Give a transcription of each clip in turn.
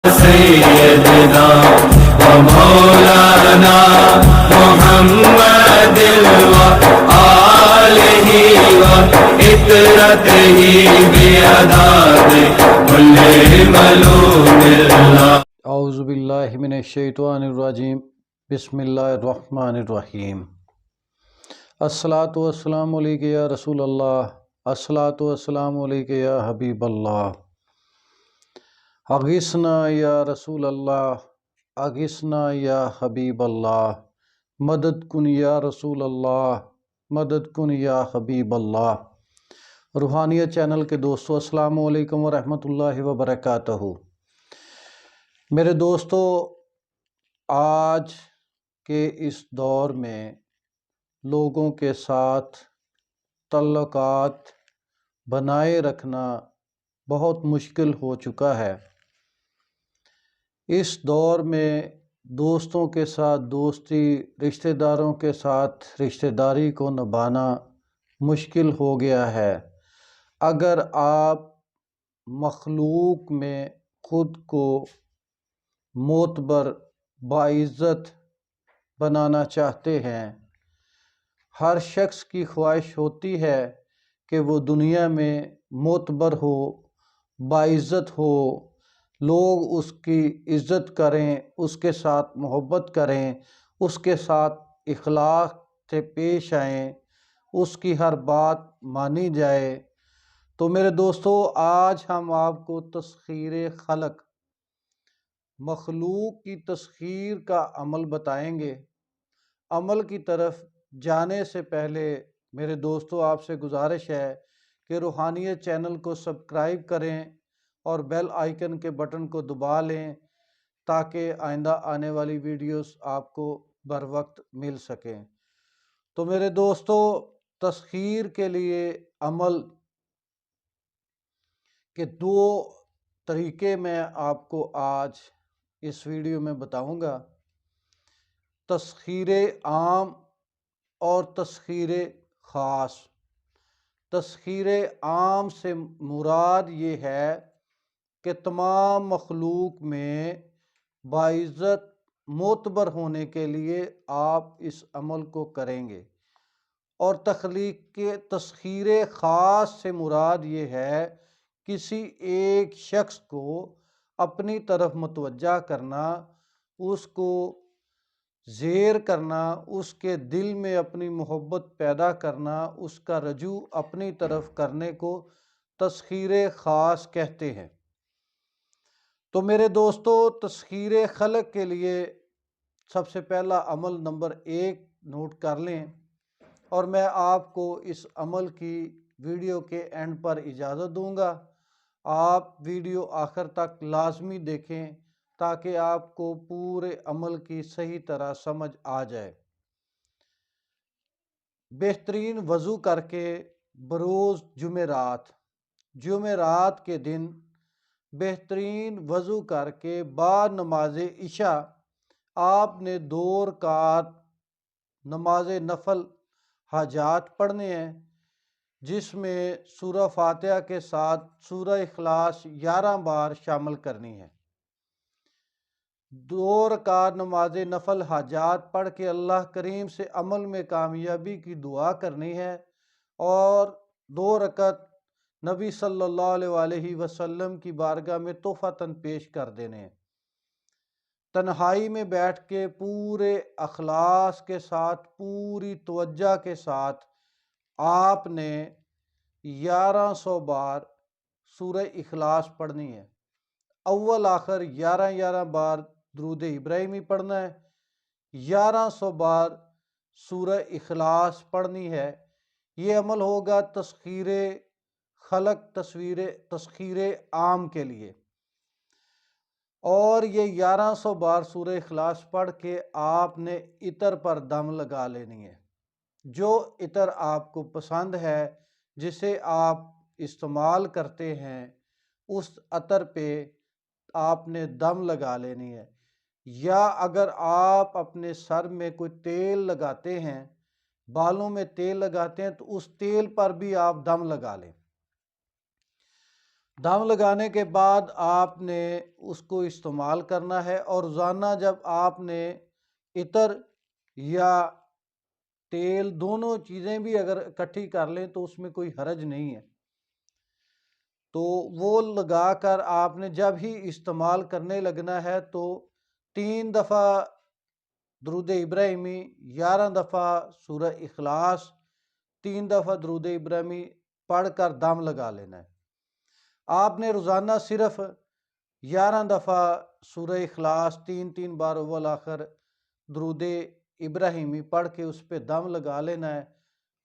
سيدنا ومولانا محمد وآله وإطرته بأداب كل ملوم الله. اعوذ باللہ من الشیطان الرجیم. بسم اللہ الرحمن الرحیم. الصلاۃ والسلام علیک یا رسول اللہ، الصلاۃ والسلام علیک یا حبیب اللہ. اغثنا یا رسول اللہ، اغثنا یا حبیب اللہ، مدد کن یا رسول اللہ، مدد کن یا حبیب اللہ. روحانیت چینل کے دوستو، السلام علیکم ورحمۃ اللہ وبرکاتہ. میرے دوستو، آج کے اس دور میں لوگوں کے ساتھ تعلقات بنائے رکھنا بہت مشکل ہو چکا ہے. اس دور میں دوستوں کے ساتھ دوستی، رشتہ داروں کے ساتھ رشتہ داری کو نبھانا مشکل ہو گیا ہے. اگر آپ مخلوق میں خود کو معتبر، باعزت بنانا چاہتے ہیں، ہر شخص کی خواہش ہوتی ہے کہ وہ دنیا میں معتبر ہو، باعزت ہو، لوگ اس کی عزت کریں، اس کے ساتھ محبت کریں، اس کے ساتھ اخلاق سے پیش آئیں، اس کی ہر بات مانی جائے. تو میرے دوستو، آج ہم آپ کو تسخیر خلق، مخلوق کی تسخیر کا عمل بتائیں گے. عمل کی طرف جانے سے پہلے میرے دوستو، آپ سے گزارش ہے کہ روحانیت چینل کو سبسکرائب کریں اور بیل آئیکن کے بٹن کو دبا لیں تاکہ آئندہ آنے والی ویڈیوز آپ کو بر وقت مل سکیں. تو میرے دوستو، تسخیر کے لیے عمل کے دو طریقے میں آپ کو آج اس ویڈیو میں بتاؤں گا: تسخیر عام اور تسخیر خاص. تسخیر عام سے مراد یہ ہے کہ تمام مخلوق میں باعزت، معتبر ہونے کے لیے آپ اس عمل کو کریں گے. اور تسخیر خاص سے مراد یہ ہے کسی ایک شخص کو اپنی طرف متوجہ کرنا، اس کو زیر کرنا، اس کے دل میں اپنی محبت پیدا کرنا، اس کا رجوع اپنی طرف کرنے کو تسخیر خاص کہتے ہیں. تو میرے دوستو، تسخیر خلق کے لیے سب سے پہلا عمل نمبر 1 نوٹ کر لیں، اور میں آپ کو اس عمل کی ویڈیو کے اینڈ پر اجازت دوں گا. آپ ویڈیو آخر تک لازمی دیکھیں تاکہ آپ کو پورے عمل کی صحیح طرح سمجھ آ جائے. بہترین وضو کر کے بروز جمعرات کے دن بہترین وضو کر کے بعد نماز عشاء آپ نے 2 رکعت نماز نفل حاجات پڑھنے ہیں، جس میں سورہ فاتحہ کے ساتھ سورہ اخلاص 11 بار شامل کرنی ہے. 2 رکعت نماز نفل حاجات پڑھ کے اللہ کریم سے عمل میں کامیابی کی دعا کرنی ہے، اور 2 رکعت نبی صلی اللہ علیہ وسلم کی بارگاہ میں تحفۃً پیش کر دینے ہیں. تنہائی میں بیٹھ کے پورے اخلاص کے ساتھ، پوری توجہ کے ساتھ آپ نے 1100 بار سورہ اخلاص پڑھنی ہے. اول آخر 11 بار درود ابراہیمی پڑھنا ہے، 1100 بار سورہ اخلاص پڑھنی ہے. یہ عمل ہوگا تسخیر خلق، تسخیر عام کے لیے. اور یہ 1100 بار سورہ اخلاص پڑھ کے آپ نے عطر پر دم لگا لینی ہے. جو عطر آپ کو پسند ہے، جسے آپ استعمال کرتے ہیں، اس عطر پہ آپ نے دم لگا لینی ہے. یا اگر آپ اپنے سر میں کوئی تیل لگاتے ہیں، بالوں میں تیل لگاتے ہیں، تو اس تیل پر بھی آپ دم لگا لیں. دم لگانے کے بعد آپ نے اس کو استعمال کرنا ہے، اور روزانہ جب آپ نے عطر یا تیل دونوں چیزیں بھی اگر اکٹھی کر لیں تو اس میں کوئی حرج نہیں ہے، تو وہ لگا کر آپ نے جب ہی استعمال کرنے لگنا ہے تو 3 دفعہ درود ابراہیمی، 11 دفعہ سورہ اخلاص، 3 دفعہ درود ابراہیمی پڑھ کر دم لگا لینا ہے۔ آپ نے روزانہ صرف 11 دفعہ سورہ اخلاص، 3 بار اول آخر درود ابراہیمی پڑھ کے اس پہ دم لگا لینا ہے۔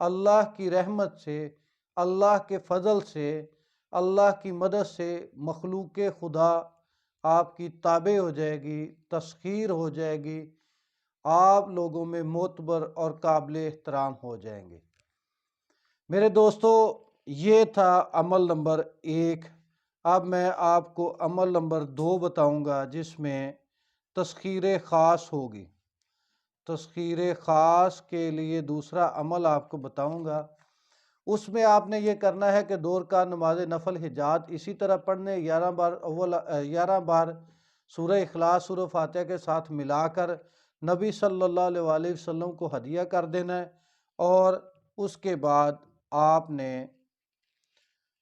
اللہ کی رحمت سے، اللہ کے فضل سے، اللہ کی مدد سے مخلوق خدا آپ کی تابع ہو جائے گی، تسخیر ہو جائے گی، آپ لوگوں میں معتبر اور قابل احترام ہو جائیں گے۔ میرے دوستو، یہ تھا عمل نمبر 1۔ اب میں آپ کو عمل نمبر 2 بتاؤں گا، جس میں تسخیر خاص ہوگی۔ تسخیر خاص کے لیے دوسرا عمل آپ کو بتاؤں گا۔ اس میں آپ نے یہ کرنا ہے کہ 2 رکعت نماز نفل حجات اسی طرح پڑھنے، 11 بار سورہ اخلاص، سورہ فاتحہ کے ساتھ ملا کر نبی صلی اللہ علیہ وسلم کو ہدیہ کر دینا ہے، اور اس کے بعد آپ نے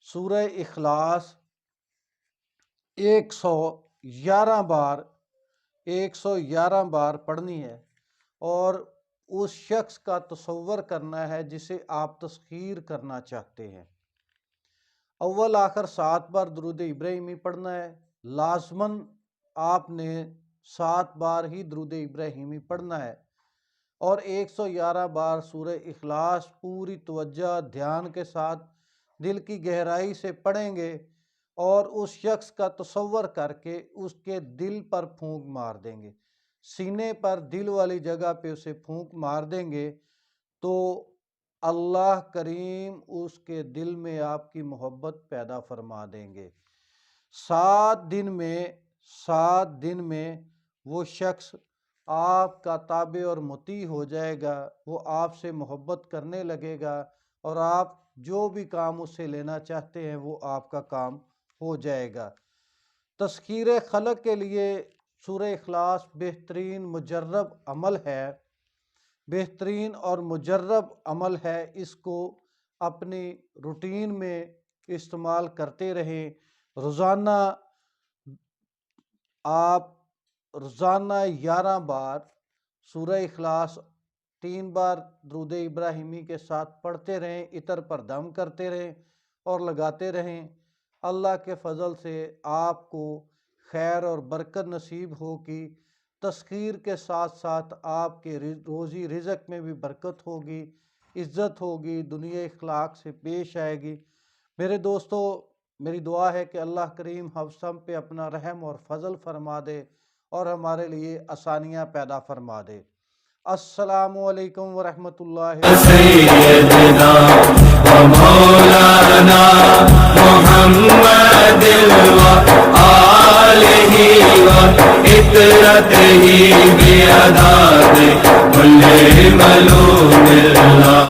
سورہ اخلاص 111 بار پڑھنی ہے، اور اس شخص کا تصور کرنا ہے جسے آپ تسخیر کرنا چاہتے ہیں۔ اول آخر 7 بار درود ابراہیمی پڑھنا ہے، لازماً آپ نے 7 بار ہی درود ابراہیمی پڑھنا ہے، اور 111 بار سورہ اخلاص پوری توجہ دھیان کے ساتھ دل کی گہرائی سے پڑھیں گے، اور اس شخص کا تصور کر کے اس کے دل پر پھونک مار دیں گے، سینے پر دل والی جگہ پہ اسے پھونک مار دیں گے، تو اللہ کریم اس کے دل میں آپ کی محبت پیدا فرما دیں گے۔ 7 دن میں وہ شخص آپ کا تابع اور مطیع ہو جائے گا، وہ آپ سے محبت کرنے لگے گا، اور آپ جو بھی کام اس سے لینا چاہتے ہیں وہ آپ کا کام ہو جائے گا۔ تسخیر خلق کے لیے سورہ اخلاص بہترین مجرب عمل ہے، بہترین اور مجرب عمل ہے۔ اس کو اپنی روٹین میں استعمال کرتے رہیں۔ روزانہ 11 بار سورہ اخلاص، 3 بار درود ابراہیمی کے ساتھ پڑھتے رہیں، عطر پر دم کرتے رہیں اور لگاتے رہیں۔ اللہ کے فضل سے آپ کو خیر اور برکت نصیب ہوگی، تسخیر کے ساتھ ساتھ آپ کے روزی رزق میں بھی برکت ہوگی، عزت ہوگی، دنیا اخلاق سے پیش آئے گی۔ میرے دوستو، میری دعا ہے کہ اللہ کریم ہم پہ اپنا رحم اور فضل فرما دے اور ہمارے لیے آسانیاں پیدا فرما دے۔ السلام علیکم ورحمۃ اللہ سيدنا ومولانا محمد وآله وعترته بأعداد كل ملوم الله